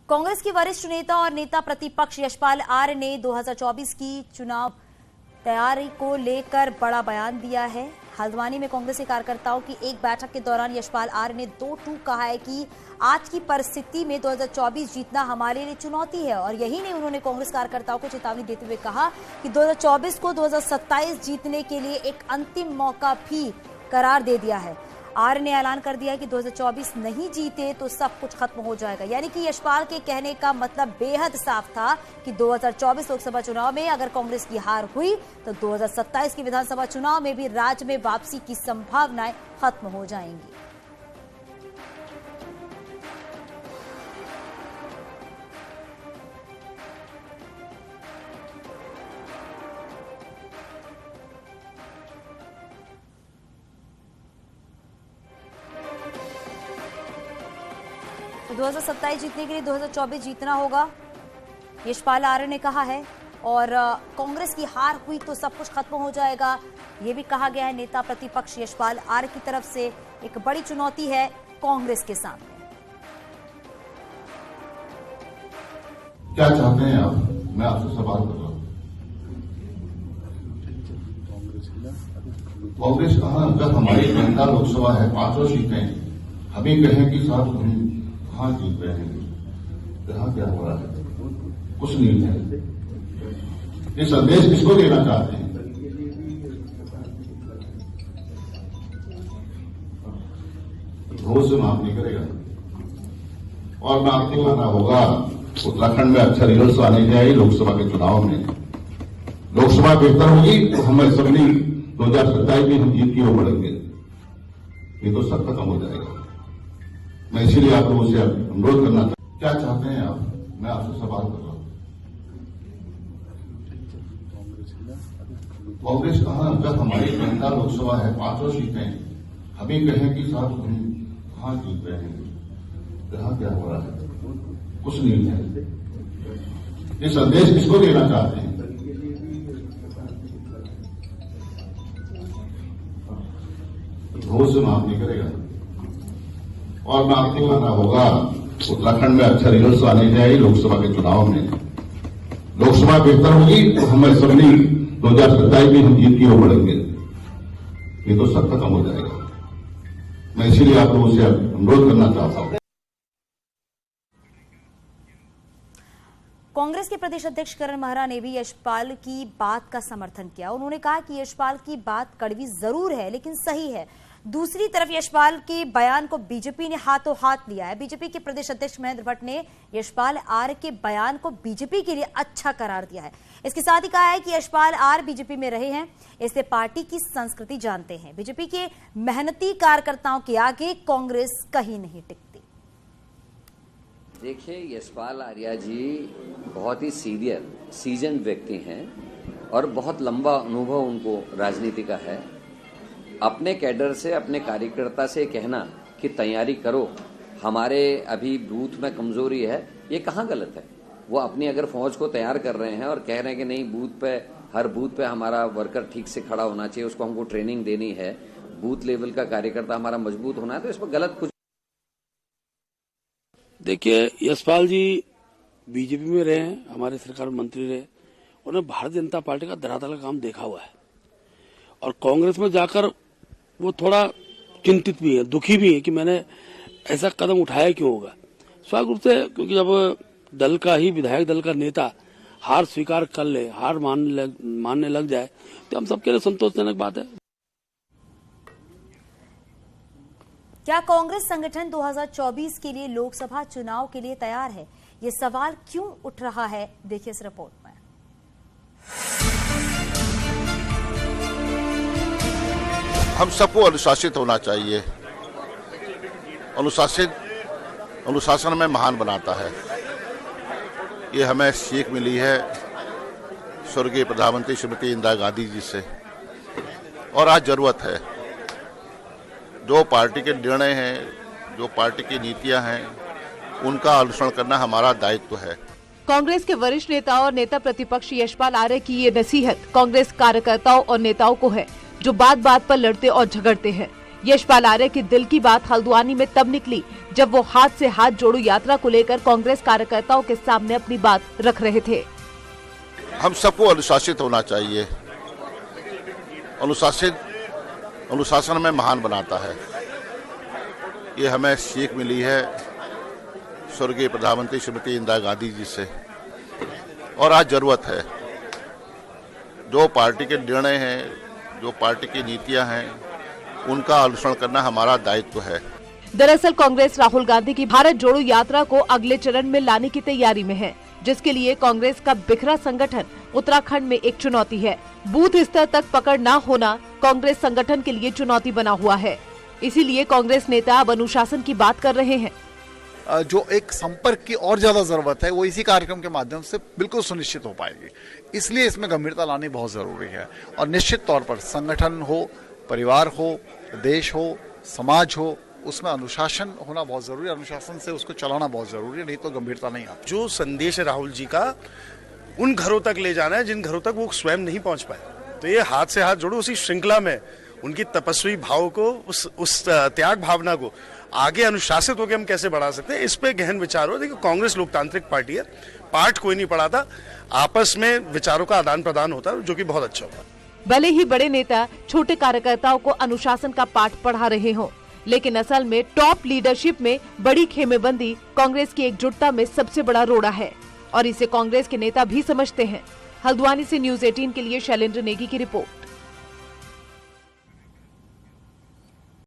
कांग्रेस के वरिष्ठ नेता और नेता प्रतिपक्ष यशपाल आर्य ने 2024 की चुनाव तैयारी को लेकर बड़ा बयान दिया है। हल्द्वानी में कांग्रेस के कार्यकर्ताओं की एक बैठक के दौरान यशपाल आर्य ने दो टूक कहा है कि आज की परिस्थिति में 2024 जीतना हमारे लिए चुनौती है। और यही नहीं, उन्होंने कांग्रेस कार्यकर्ताओं को चेतावनी देते हुए कहा कि 2024 को 2027 जीतने के लिए एक अंतिम मौका भी करार दे दिया है। आर्य ने ऐलान कर दिया कि 2024 नहीं जीते तो सब कुछ खत्म हो जाएगा। यानी कि यशपाल के कहने का मतलब बेहद साफ था कि 2024 लोकसभा चुनाव में अगर कांग्रेस की हार हुई तो 2027 की विधानसभा चुनाव में भी राज्य में वापसी की संभावनाएं खत्म हो जाएंगी। तो 2027 जीतने के लिए 2024 जीतना होगा, यशपाल आर्य ने कहा है। और कांग्रेस की हार हुई तो सब कुछ खत्म हो जाएगा, ये भी कहा गया है नेता प्रतिपक्ष यशपाल आर्य की तरफ से। एक बड़ी चुनौती है कांग्रेस के सामने। क्या चाहते हैं आप? मैं आपसे सवाल कर रहा हूं। कांग्रेस कहां? जब हमारी जनता लोकसभा है, 5 सीटें, हमें कहें कि साहब हम कहां जीत रहे हैं, यहां क्या हो रहा है? कुछ नहीं है। ये संदेश किसको देना चाहते हैं? रोज से माफ नहीं करेगा और ना आपको आना होगा। उत्तराखंड में अच्छा रिजल्ट आने चाहिए लोकसभा के चुनाव में। लोकसभा बेहतर होगी तो हम असेंबली 2027 में हम जीत की ओर बढ़ेंगे। ये तो सब खत्म हो जाएगा। मैं इसीलिए आप लोगों से अनुरोध करना चाहता हूं। क्या चाहते हैं आप? मैं आपसे सवाल कर रहा हूं। कांग्रेस कहां? जब हमारी जनता लोकसभा है, 5 सीटें, हमें कहें कि साहब हम कहां जीत रहे हैं, यहां क्या हो रहा है? कुछ नहीं है। ये संदेश किसको देना चाहते हैं? रोज से माफ नहीं करेगा और ना आपको आना होगा। उत्तराखंड में अच्छा रिजल्ट आने चाहिए लोकसभा के चुनाव में। लोकसभा बेहतर होगी तो हम असेंबली 2027 में हम जीत की ओर बढ़ेंगे। ये तो सब खत्म हो जाएगा। मैं इसीलिए आप लोगों से अनुरोध करना चाहता हूं। कांग्रेस के प्रदेश अध्यक्ष करण महरा ने भी यशपाल की बात का समर्थन किया। उन्होंने कहा कि यशपाल की बात कड़वी जरूर है लेकिन सही है। दूसरी तरफ यशपाल के बयान को बीजेपी ने हाथों हाथ लिया है। बीजेपी के प्रदेश अध्यक्ष महेंद्र भट्ट ने यशपाल आर्य के बयान को बीजेपी के लिए अच्छा करार दिया है। इसके साथ ही कहा है कि यशपाल आर्य बीजेपी में रहे हैं, इसलिए पार्टी की संस्कृति जानते हैं। बीजेपी के मेहनती कार्यकर्ताओं के आगे कांग्रेस कहीं नहीं टिकती। देखिए, यशपाल आर्य जी बहुत ही सीजन व्यक्ति हैं और बहुत लंबा अनुभव उनको राजनीति का है। अपने कैडर से, अपने कार्यकर्ता से कहना कि तैयारी करो, हमारे अभी बूथ में कमजोरी है, ये कहाँ गलत है। वो अपनी अगर फौज को तैयार कर रहे हैं और कह रहे हैं कि नहीं, बूथ पे, हर बूथ पे हमारा वर्कर ठीक से खड़ा होना चाहिए, उसको हमको ट्रेनिंग देनी है, बूथ लेवल का कार्यकर्ता हमारा मजबूत होना है, तो इसमें गलत कुछ। देखिए, यशपाल जी बीजेपी में रहे हैं, हमारे सरकार में मंत्री रहे, उन्होंने भारतीय जनता पार्टी का धरातल का काम देखा हुआ है। और कांग्रेस में जाकर वो थोड़ा चिंतित भी है, दुखी भी है कि मैंने ऐसा कदम उठाया क्यों होगा। स्वाभाविक रूप से, क्योंकि जब दल का ही विधायक दल का नेता हार स्वीकार कर ले, हार मानने लग जाए, तो हम सबके लिए संतोषजनक बात है। क्या कांग्रेस संगठन 2024 के लिए लोकसभा चुनाव के लिए तैयार है? ये सवाल क्यों उठ रहा है, देखिए इस रिपोर्ट में। हम सबको अनुशासित होना चाहिए। अनुशासन में महान बनाता है। ये हमें सीख मिली है स्वर्गीय प्रधानमंत्री श्रीमती इंदिरा गांधी जी से, और आज जरूरत है। जो पार्टी के निर्णय हैं, जो पार्टी की नीतियां हैं, उनका अनुसरण करना हमारा दायित्व है। कांग्रेस के वरिष्ठ नेता और नेता प्रतिपक्ष यशपाल आर्य की ये नसीहत कांग्रेस कार्यकर्ताओं और नेताओं को है जो बात बात पर लड़ते और झगड़ते हैं। यशपाल आर्य की दिल की बात हल्द्वानी में तब निकली जब वो हाथ से हाथ जोड़ो यात्रा को लेकर कांग्रेस कार्यकर्ताओं के सामने अपनी बात रख रहे थे। हम सबको अनुशासित होना चाहिए। अनुशासन में महान बनाता है। ये हमें सीख मिली है स्वर्गीय प्रधानमंत्री श्रीमती इंदिरा गांधी जी से, और आज जरूरत है। जो पार्टी के निर्णय हैं, जो पार्टी की नीतियां हैं, उनका अनुसरण करना हमारा दायित्व है। दरअसल कांग्रेस राहुल गांधी की भारत जोड़ो यात्रा को अगले चरण में लाने की तैयारी में है, जिसके लिए कांग्रेस का बिखरा संगठन उत्तराखंड में एक चुनौती है। बूथ स्तर तक पकड़ न होना कांग्रेस संगठन के लिए चुनौती बना हुआ है। इसीलिए कांग्रेस नेता अब अनुशासन की बात कर रहे हैं। जो एक संपर्क की और ज्यादा जरूरत है वो इसी कार्यक्रम के माध्यम से बिल्कुल सुनिश्चित हो पाएगी। इसलिए इसमें गंभीरता लानी बहुत जरूरी है और निश्चित तौर पर संगठन हो, परिवार हो, देश हो, समाज हो, उसमें अनुशासन होना बहुत जरूरी है। अनुशासन से उसको चलाना बहुत जरूरी है, नहीं तो गंभीरता नहीं आती। जो संदेश है राहुल जी का, उन घरों तक ले जाना है जिन घरों तक वो स्वयं नहीं पहुंच पाए। तो ये हाथ से हाथ जोड़ो, उसी श्रृंखला में उनकी तपस्वी भाव को, उस त्याग भावना को आगे अनुशासित होकर हम कैसे बढ़ा सकते हैं, इस पे गहन विचार हो। देखिए, कांग्रेस लोकतांत्रिक पार्टी है, पाठ कोई नहीं पढ़ाता, आपस में विचारों का आदान प्रदान होता है, जो कि बहुत अच्छा होता है। भले ही बड़े नेता छोटे कार्यकर्ताओं को अनुशासन का पाठ पढ़ा रहे हों, लेकिन असल में टॉप लीडरशिप में बड़ी खेमेबंदी कांग्रेस की एकजुटता में सबसे बड़ा रोड़ा है और इसे कांग्रेस के नेता भी समझते हैं। हल्द्वानी से न्यूज़ 18 के लिए शैलेंद्र नेगी की रिपोर्ट।